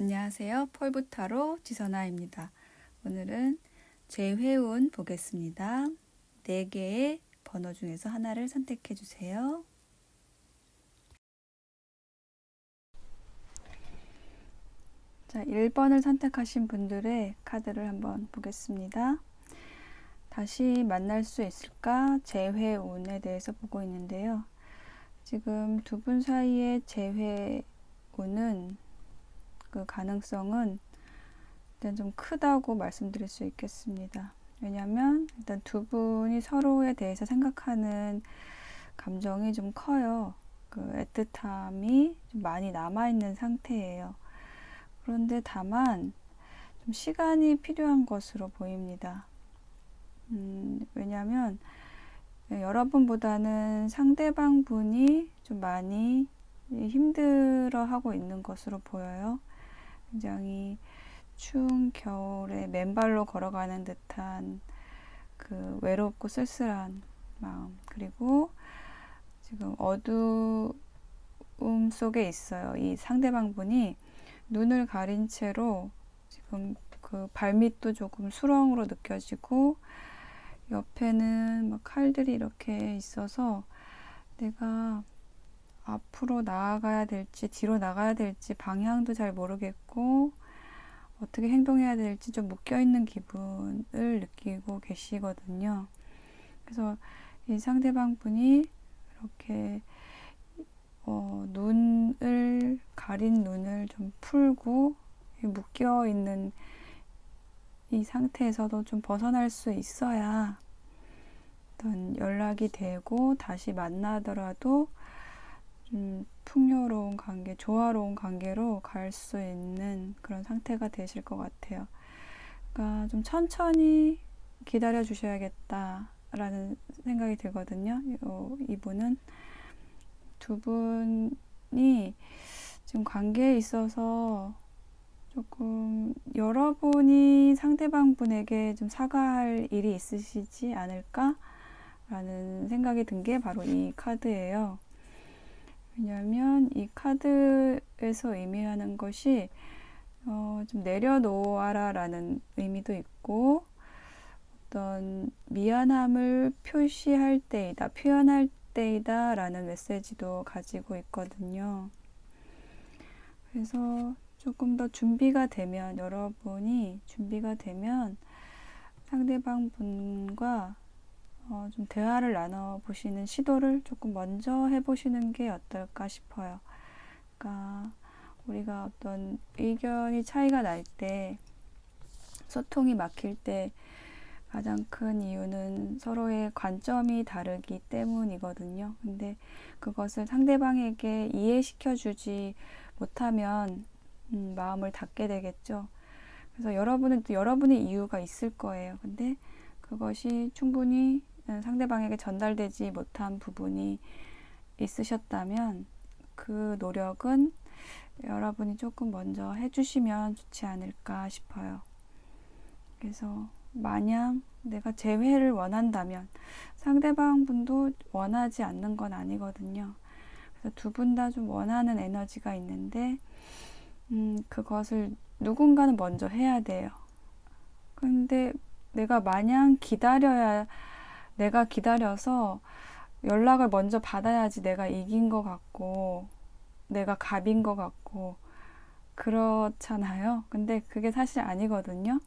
안녕하세요. 폴부타로 지선아입니다. 오늘은 재회운 보겠습니다. 4개의 번호 중에서 하나를 선택해 주세요. 자, 1번을 선택하신 분들의 카드를 한번 보겠습니다. 다시 만날 수 있을까? 재회운에 대해서 보고 있는데요. 지금 두 분 사이의 재회운은 그 가능성은 일단 좀 크다고 말씀드릴 수 있겠습니다. 왜냐하면 일단 두 분이 서로에 대해서 생각하는 감정이 좀 커요. 그 애틋함이 좀 많이 남아있는 상태예요. 그런데 다만 좀 시간이 필요한 것으로 보입니다. 왜냐하면 여러분보다는 상대방 분이 좀 많이 힘들어하고 있는 것으로 보여요. 굉장히 추운 겨울에 맨발로 걸어가는 듯한 그 외롭고 쓸쓸한 마음, 그리고 지금 어두움 속에 있어요. 이 상대방 분이 눈을 가린 채로 지금 그 발밑도 조금 수렁으로 느껴지고 옆에는 막 칼들이 이렇게 있어서 내가 앞으로 나아가야 될지 뒤로 나가야 될지 방향도 잘 모르겠고 어떻게 행동해야 될지 좀 묶여있는 기분을 느끼고 계시거든요. 그래서 이 상대방 분이 이렇게 눈을 가린 눈을 좀 풀고 묶여있는 이 상태에서도 좀 벗어날 수 있어야 어떤 연락이 되고 다시 만나더라도 좀 풍요로운 관계, 조화로운 관계로 갈 수 있는 그런 상태가 되실 것 같아요. 그러니까 좀 천천히 기다려 주셔야겠다라는 생각이 들거든요. 이분은 두 분이 지금 관계에 있어서 조금 여러분이 상대방 분에게 좀 사과할 일이 있으시지 않을까라는 생각이 든 게 바로 이 카드예요. 왜냐하면 이 카드에서 의미하는 것이 좀 내려놓아라 라는 의미도 있고 어떤 미안함을 표시할 때이다, 표현할 때이다 라는 메시지도 가지고 있거든요. 그래서 조금 더 준비가 되면, 여러분이 준비가 되면 상대방 분과 좀 대화를 나눠보시는 시도를 조금 먼저 해보시는 게 어떨까 싶어요. 그러니까 우리가 어떤 의견이 차이가 날 때, 소통이 막힐 때 가장 큰 이유는 서로의 관점이 다르기 때문이거든요. 근데 그것을 상대방에게 이해시켜주지 못하면 마음을 닫게 되겠죠. 그래서 여러분은 또 여러분의 이유가 있을 거예요. 근데 그것이 충분히 상대방에게 전달되지 못한 부분이 있으셨다면 그 노력은 여러분이 조금 먼저 해주시면 좋지 않을까 싶어요. 그래서 만약 내가 재회를 원한다면 상대방 분도 원하지 않는 건 아니거든요. 그래서 두 분 다 좀 원하는 에너지가 있는데 그것을 누군가는 먼저 해야 돼요. 근데 내가 마냥 내가 기다려서 연락을 먼저 받아야지 내가 이긴 것 같고 내가 갑인 것 같고 그렇잖아요. 근데 그게 사실 아니거든요.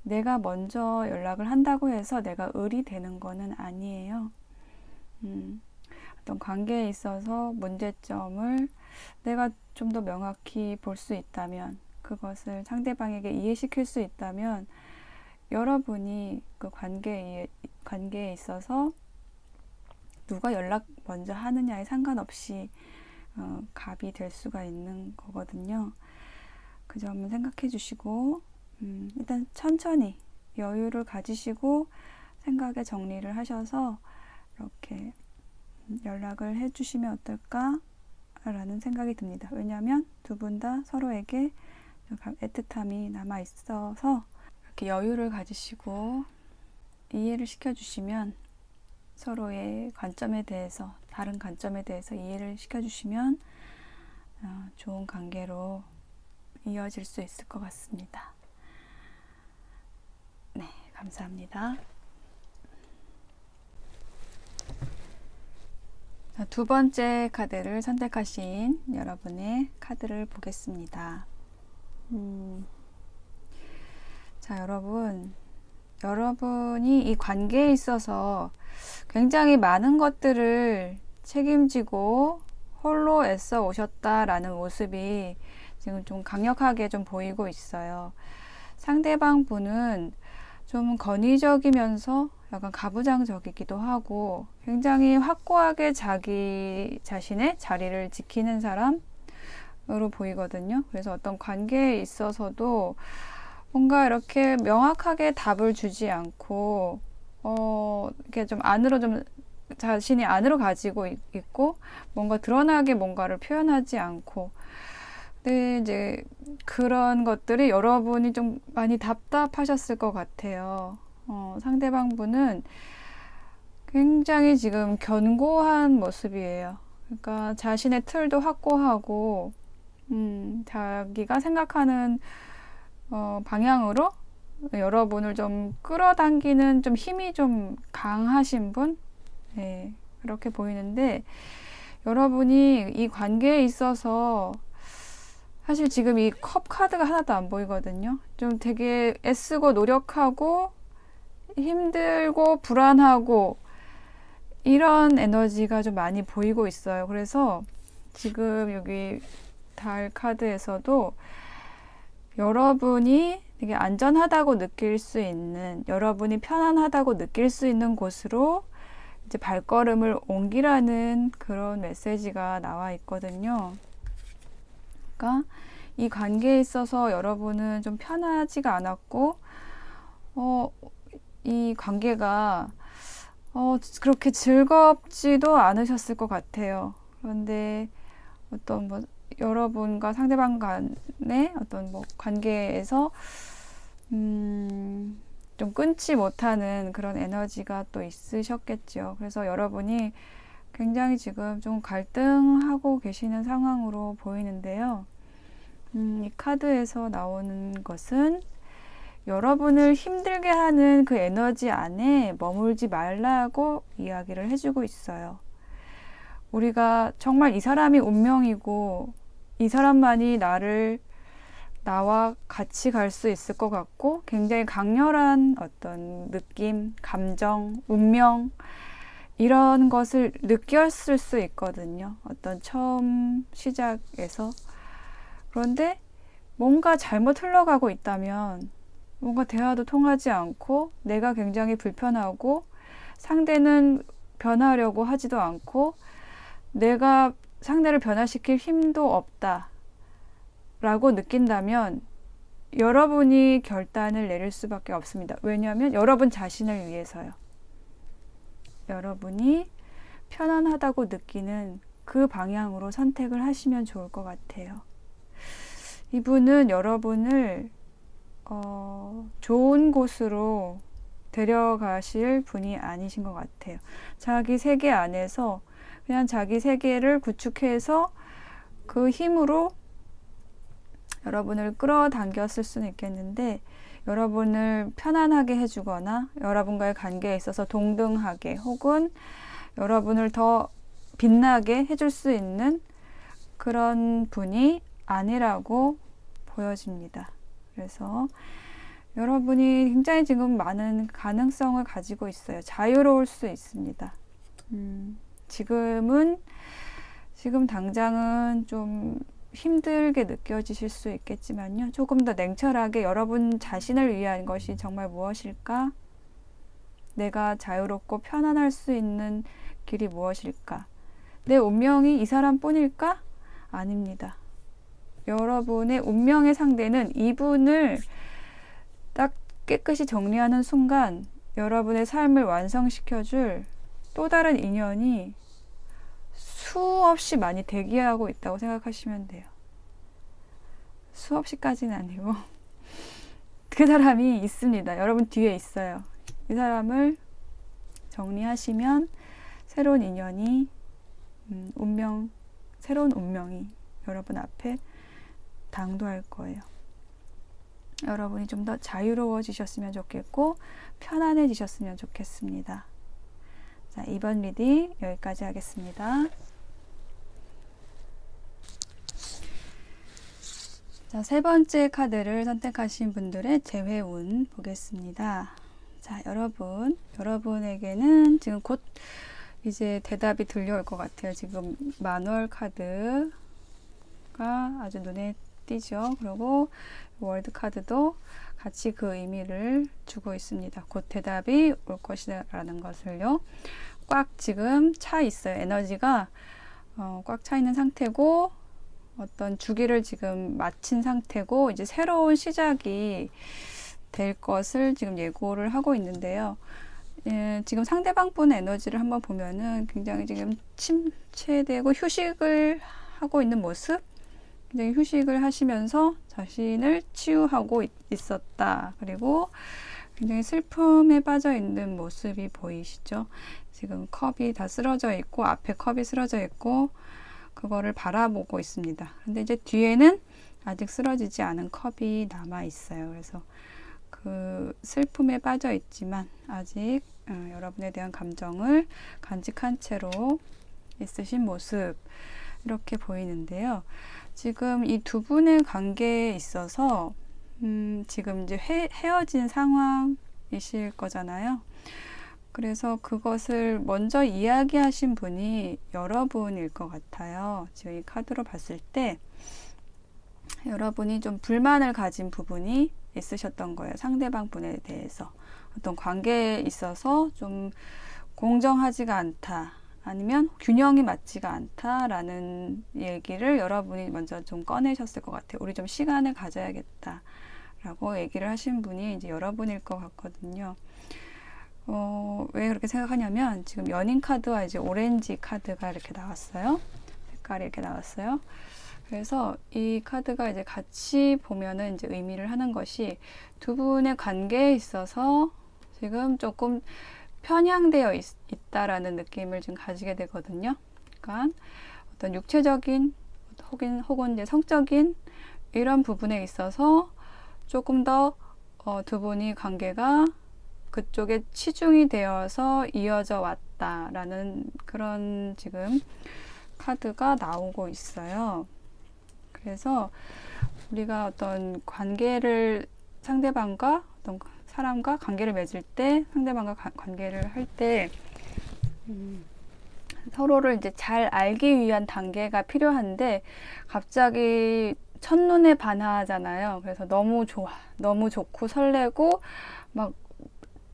내가 먼저 연락을 한다고 해서 내가 을이 되는 거는 아니에요. 어떤 관계에 있어서 문제점을 내가 좀 더 명확히 볼 수 있다면, 그것을 상대방에게 이해시킬 수 있다면 여러분이 그 관계에 있어서 누가 연락 먼저 하느냐에 상관없이 갑이 될 수가 있는 거거든요. 그 점은 생각해 주시고 일단 천천히 여유를 가지시고 생각에 정리를 하셔서 이렇게 연락을 해주시면 어떨까 라는 생각이 듭니다. 왜냐하면 두 분 다 서로에게 애틋함이 남아 있어서 이렇게 여유를 가지시고 이해를 시켜주시면, 서로의 관점에 대해서, 다른 관점에 대해서 이해를 시켜주시면 좋은 관계로 이어질 수 있을 것 같습니다. 네, 감사합니다. 자, 두 번째 카드를 선택하신 여러분의 카드를 보겠습니다. 자, 여러분이 이 관계에 있어서 굉장히 많은 것들을 책임지고 홀로 애써 오셨다라는 모습이 지금 좀 강력하게 좀 보이고 있어요. 상대방 분은 좀 권위적이면서 약간 가부장적이기도 하고 굉장히 확고하게 자기 자신의 자리를 지키는 사람으로 보이거든요. 그래서 어떤 관계에 있어서도 뭔가 이렇게 명확하게 답을 주지 않고 이렇게 좀 안으로 좀 자신이 안으로 가지고 있고 뭔가 드러나게 뭔가를 표현하지 않고 근데 이제 그런 것들이 여러분이 좀 많이 답답하셨을 것 같아요. 상대방 분은 굉장히 지금 견고한 모습이에요. 그러니까 자신의 틀도 확고하고 자기가 생각하는 방향으로 여러분을 좀 끌어당기는 좀 힘이 좀 강하신 분? 네, 그렇게 보이는데 여러분이 이 관계에 있어서 사실 지금 이 컵 카드가 하나도 안 보이거든요. 좀 되게 애쓰고 노력하고 힘들고 불안하고 이런 에너지가 좀 많이 보이고 있어요. 그래서 지금 여기 달 카드에서도 여러분이 되게 안전하다고 느낄 수 있는, 여러분이 편안하다고 느낄 수 있는 곳으로 이제 발걸음을 옮기라는 그런 메시지가 나와 있거든요. 그러니까 이 관계에 있어서 여러분은 좀 편하지가 않았고, 이 관계가 그렇게 즐겁지도 않으셨을 것 같아요. 그런데 어떤 뭐 여러분과 상대방 간의 어떤 뭐 관계에서 좀 끊지 못하는 그런 에너지가 또 있으셨겠죠. 그래서 여러분이 굉장히 지금 좀 갈등하고 계시는 상황으로 보이는데요. 이 카드에서 나오는 것은 여러분을 힘들게 하는 그 에너지 안에 머물지 말라고 이야기를 해주고 있어요. 우리가 정말 이 사람이 운명이고 이 사람만이 나와 같이 갈 수 있을 것 같고 굉장히 강렬한 어떤 느낌, 감정, 운명 이런 것을 느꼈을 수 있거든요. 어떤 처음 시작에서. 그런데 뭔가 잘못 흘러가고 있다면 뭔가 대화도 통하지 않고 내가 굉장히 불편하고 상대는 변하려고 하지도 않고 내가 상대를 변화시킬 힘도 없다 라고 느낀다면 여러분이 결단을 내릴 수밖에 없습니다. 왜냐하면 여러분 자신을 위해서요. 여러분이 편안하다고 느끼는 그 방향으로 선택을 하시면 좋을 것 같아요. 이분은 여러분을 좋은 곳으로 데려가실 분이 아니신 것 같아요. 자기 세계 안에서 그냥 자기 세계를 구축해서 그 힘으로 여러분을 끌어당겼을 수는 있겠는데 여러분을 편안하게 해주거나 여러분과의 관계에 있어서 동등하게 혹은 여러분을 더 빛나게 해줄 수 있는 그런 분이 아니라고 보여집니다. 그래서 여러분이 굉장히 지금 많은 가능성을 가지고 있어요. 자유로울 수 있습니다. 지금 당장은 좀 힘들게 느껴지실 수 있겠지만요. 조금 더 냉철하게 여러분 자신을 위한 것이 정말 무엇일까? 내가 자유롭고 편안할 수 있는 길이 무엇일까? 내 운명이 이 사람뿐일까? 아닙니다. 여러분의 운명의 상대는 이분을 딱 깨끗이 정리하는 순간 여러분의 삶을 완성시켜줄 또 다른 인연이 수없이 많이 대기하고 있다고 생각하시면 돼요. 수없이까지는 아니고 그 사람이 있습니다. 여러분 뒤에 있어요. 이 사람을 정리하시면 새로운 인연이 새로운 운명이 여러분 앞에 당도할 거예요. 여러분이 좀 더 자유로워지셨으면 좋겠고 편안해지셨으면 좋겠습니다. 자, 이번 리딩 여기까지 하겠습니다. 자, 세 번째 카드를 선택하신 분들의 재회운 보겠습니다. 자, 여러분에게는 지금 곧 이제 대답이 들려올 것 같아요. 지금 마누얼 카드가 아주 눈에 띄죠. 그리고 월드 카드도 같이 그 의미를 주고 있습니다. 곧 대답이 올 것이라는 것을요. 꽉 지금 차 있어요. 에너지가 꽉 차 있는 상태고 어떤 주기를 지금 마친 상태고 이제 새로운 시작이 될 것을 지금 예고를 하고 있는데요. 지금 상대방 분의 에너지를 한번 보면은 굉장히 지금 침체되고 휴식을 하고 있는 모습, 굉장히 휴식을 하시면서 자신을 치유하고 있었다. 그리고 굉장히 슬픔에 빠져 있는 모습이 보이시죠? 지금 컵이 다 쓰러져 있고 앞에 컵이 쓰러져 있고 그거를 바라보고 있습니다. 근데 이제 뒤에는 아직 쓰러지지 않은 컵이 남아 있어요. 그래서 그 슬픔에 빠져 있지만 아직 여러분에 대한 감정을 간직한 채로 있으신 모습, 이렇게 보이는데요. 지금 이 두 분의 관계에 있어서 지금 이제 헤어진 상황이실 거잖아요. 그래서 그것을 먼저 이야기하신 분이 여러분일 것 같아요. 지금 이 카드로 봤을 때 여러분이 좀 불만을 가진 부분이 있으셨던 거예요. 상대방 분에 대해서. 어떤 관계에 있어서 좀 공정하지가 않다. 아니면 균형이 맞지가 않다라는 얘기를 여러분이 먼저 좀 꺼내셨을 것 같아요. 우리 좀 시간을 가져야겠다. 라고 얘기를 하신 분이 이제 여러분일 것 같거든요. 왜 그렇게 생각하냐면 지금 연인 카드와 이제 오렌지 카드가 이렇게 나왔어요. 색깔이 이렇게 나왔어요. 그래서 이 카드가 이제 같이 보면은 이제 의미를 하는 것이 두 분의 관계에 있어서 지금 조금 편향되어 있다라는 느낌을 좀 가지게 되거든요. 그러니까 어떤 육체적인 혹은 이제 성적인 이런 부분에 있어서 조금 더 두 분이 관계가 그쪽에 치중이 되어서 이어져 왔다라는 그런 지금 카드가 나오고 있어요. 그래서 우리가 어떤 관계를 상대방과 어떤 사람과 관계를 맺을 때 상대방과 관계를 할 때 서로를 이제 잘 알기 위한 단계가 필요한데 갑자기 첫눈에 반하잖아요. 그래서 너무 좋아, 너무 좋고 설레고 막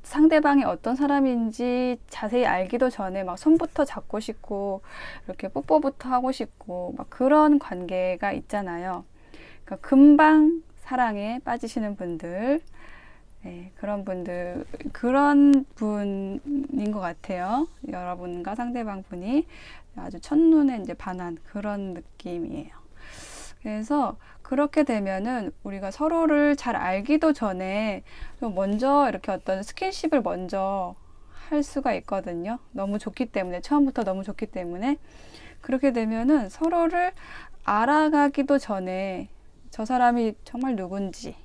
상대방이 어떤 사람인지 자세히 알기도 전에 막 손부터 잡고 싶고 이렇게 뽀뽀부터 하고 싶고 막 그런 관계가 있잖아요. 그러니까 금방 사랑에 빠지시는 분들, 네, 그런 분인 것 같아요. 여러분과 상대방 분이 아주 첫눈에 이제 반한 그런 느낌이에요. 그래서 그렇게 되면은 우리가 서로를 잘 알기도 전에 좀 먼저 이렇게 어떤 스킨십을 먼저 할 수가 있거든요. 너무 좋기 때문에, 처음부터 너무 좋기 때문에. 그렇게 되면은 서로를 알아가기도 전에 저 사람이 정말 누군지,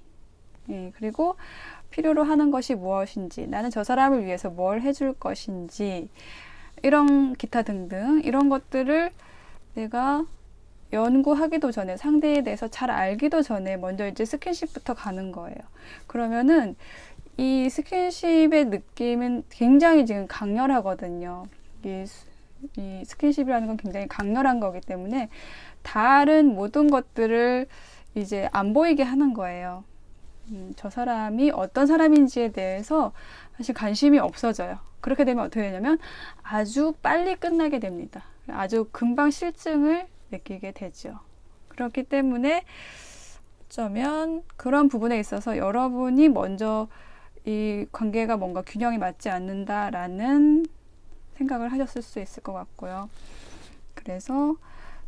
그리고 필요로 하는 것이 무엇인지, 나는 저 사람을 위해서 뭘 해줄 것인지, 이런 기타 등등 이런 것들을 내가 연구하기도 전에, 상대에 대해서 잘 알기도 전에 먼저 이제 스킨십부터 가는 거예요. 그러면은 이 스킨십의 느낌은 굉장히 지금 강렬하거든요. 이 스킨십이라는 건 굉장히 강렬한 거기 때문에 다른 모든 것들을 이제 안 보이게 하는 거예요. 저 사람이 어떤 사람인지에 대해서 사실 관심이 없어져요. 그렇게 되면 어떻게 되냐면 아주 빨리 끝나게 됩니다. 아주 금방 실증을 느끼게 되죠. 그렇기 때문에 어쩌면 그런 부분에 있어서 여러분이 먼저 이 관계가 뭔가 균형이 맞지 않는다라는 생각을 하셨을 수 있을 것 같고요. 그래서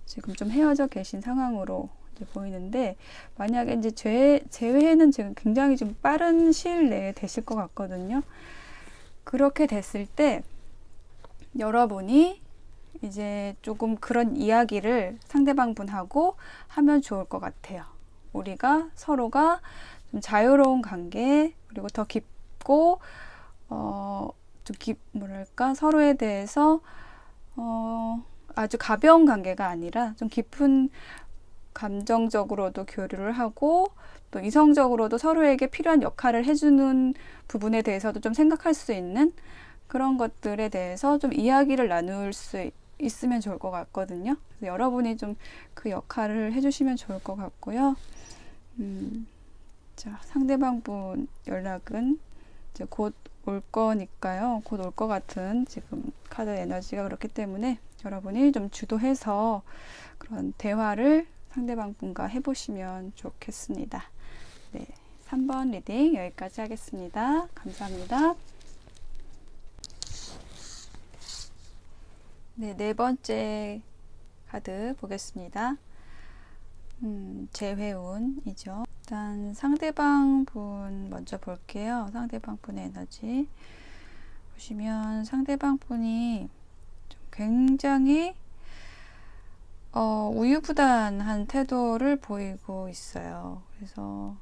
지금 좀 헤어져 계신 상황으로 이제 보이는데, 만약에 이제 재회는 지금 굉장히 좀 빠른 시일 내에 되실 것 같거든요. 그렇게 됐을 때 여러분이 이제 조금 그런 이야기를 상대방 분하고 하면 좋을 것 같아요. 우리가 서로가 좀 자유로운 관계, 그리고 더 깊고 뭐랄까 서로에 대해서 아주 가벼운 관계가 아니라 좀 깊은 감정적으로도 교류를 하고 또 이성적으로도 서로에게 필요한 역할을 해주는 부분에 대해서도 좀 생각할 수 있는 그런 것들에 대해서 좀 이야기를 나눌 수 있으면 좋을 것 같거든요. 그래서 여러분이 좀 그 역할을 해주시면 좋을 것 같고요. 자, 상대방 분 연락은 이제 곧 올 거니까요. 곧 올 것 같은 지금 카드 에너지가 그렇기 때문에 여러분이 좀 주도해서 그런 대화를 상대방 분과 해보시면 좋겠습니다. 네, 3번 리딩 여기까지 하겠습니다. 감사합니다. 네, 네 번째 카드 보겠습니다. 재회운이죠. 일단 상대방 분 먼저 볼게요. 상대방 분의 에너지 보시면 상대방 분이 좀 굉장히 우유부단한 태도를 보이고 있어요. 그래서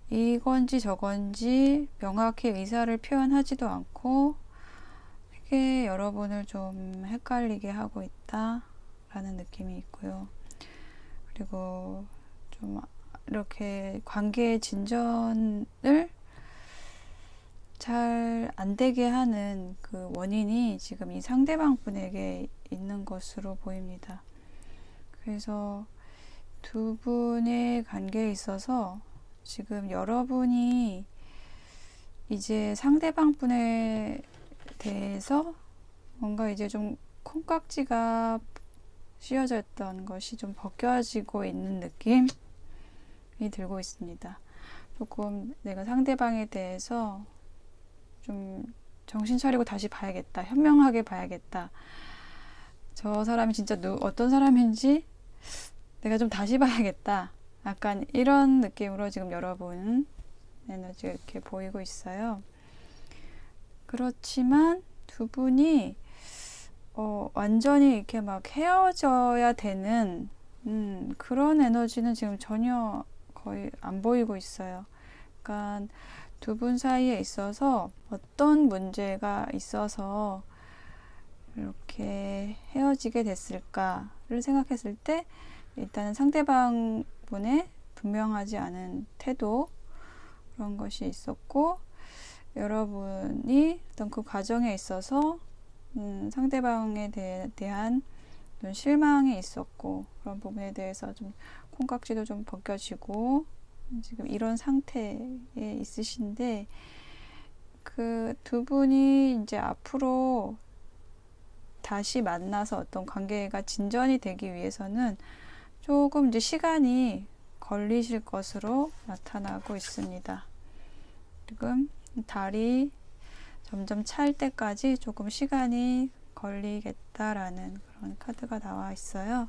이건지 저건지 명확히 의사를 표현하지도 않고 되게 여러분을 좀 헷갈리게 하고 있다라는 느낌이 있고요. 그리고 좀 이렇게 관계의 진전을 잘 안 되게 하는 그 원인이 지금 이 상대방 분에게 있는 것으로 보입니다. 그래서 두 분의 관계에 있어서 지금 여러분이 이제 상대방 분에 대해서 뭔가 이제 좀 콩깍지가 씌워져 있던 것이 좀 벗겨지고 있는 느낌이 들고 있습니다. 조금 내가 상대방에 대해서 좀 정신 차리고 다시 봐야겠다. 현명하게 봐야겠다. 저 사람이 진짜 어떤 사람인지 내가 좀 다시 봐야겠다. 약간 이런 느낌으로 지금 여러분 에너지가 이렇게 보이고 있어요. 그렇지만 두 분이 완전히 이렇게 막 헤어져야 되는 그런 에너지는 지금 전혀 거의 안 보이고 있어요. 그러니까 두 분 사이에 있어서 어떤 문제가 있어서 이렇게 헤어지게 됐을까를 생각했을 때 일단은 상대방 분의 분명하지 않은 태도 그런 것이 있었고 여러분이 어떤 그 과정에 있어서 상대방에 대한 실망이 있었고 그런 부분에 대해서 좀 콩깍지도 좀 벗겨지고 지금 이런 상태에 있으신데 그 두 분이 이제 앞으로 다시 만나서 어떤 관계가 진전이 되기 위해서는 조금 이제 시간이 걸리실 것으로 나타나고 있습니다. 지금 달이 점점 찰 때까지 조금 시간이 걸리겠다라는 그런 카드가 나와 있어요.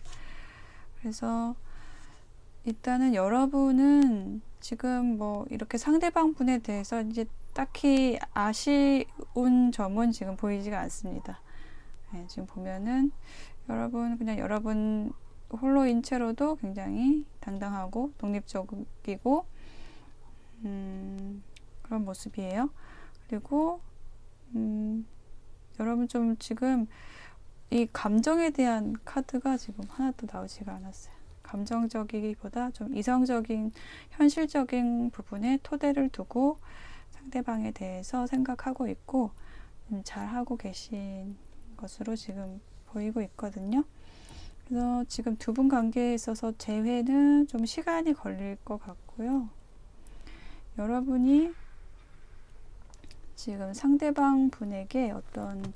그래서 일단은 여러분은 지금 뭐 이렇게 상대방 분에 대해서 이제 딱히 아쉬운 점은 지금 보이지가 않습니다. 네, 지금 보면은 여러분 그냥 여러분 홀로인 채로도 굉장히 당당하고 독립적이고 그런 모습이에요. 그리고 여러분 좀 지금 이 감정에 대한 카드가 지금 하나도 나오지가 않았어요. 감정적이기보다 좀 이성적인 현실적인 부분에 토대를 두고 상대방에 대해서 생각하고 있고 잘하고 계신 것으로 지금 보이고 있거든요. 그래서 지금 두 분 관계에 있어서 재회는 좀 시간이 걸릴 것 같고요. 여러분이 지금 상대방 분에게 어떤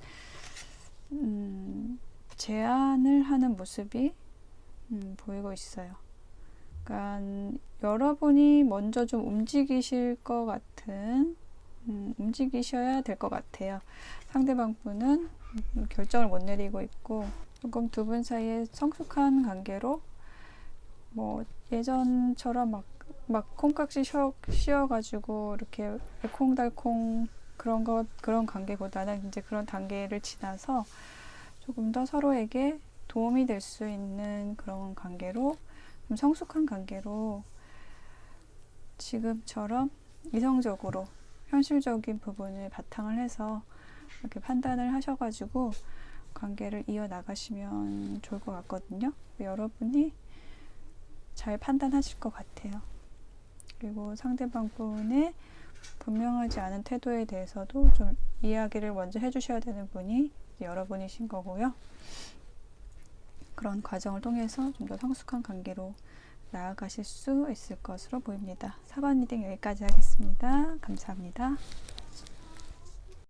제안을 하는 모습이 보이고 있어요. 그러니까 여러분이 먼저 좀 움직이실 것 같은 움직이셔야 될 것 같아요. 상대방 분은 결정을 못 내리고 있고 조금 두 분 사이에 성숙한 관계로 뭐 예전처럼 막 콩깍지 씌워가지고 이렇게 알콩달콩 그런 관계보다는 이제 그런 단계를 지나서 조금 더 서로에게 도움이 될 수 있는 그런 관계로 좀 성숙한 관계로 지금처럼 이성적으로 현실적인 부분을 바탕을 해서 이렇게 판단을 하셔가지고 관계를 이어나가시면 좋을 것 같거든요. 여러분이 잘 판단하실 것 같아요. 그리고 상대방 분의 분명하지 않은 태도에 대해서도 좀 이야기를 먼저 해주셔야 되는 분이 여러분이신 거고요. 그런 과정을 통해서 좀 더 성숙한 관계로 나아가실 수 있을 것으로 보입니다. 4번 리딩 여기까지 하겠습니다. 감사합니다.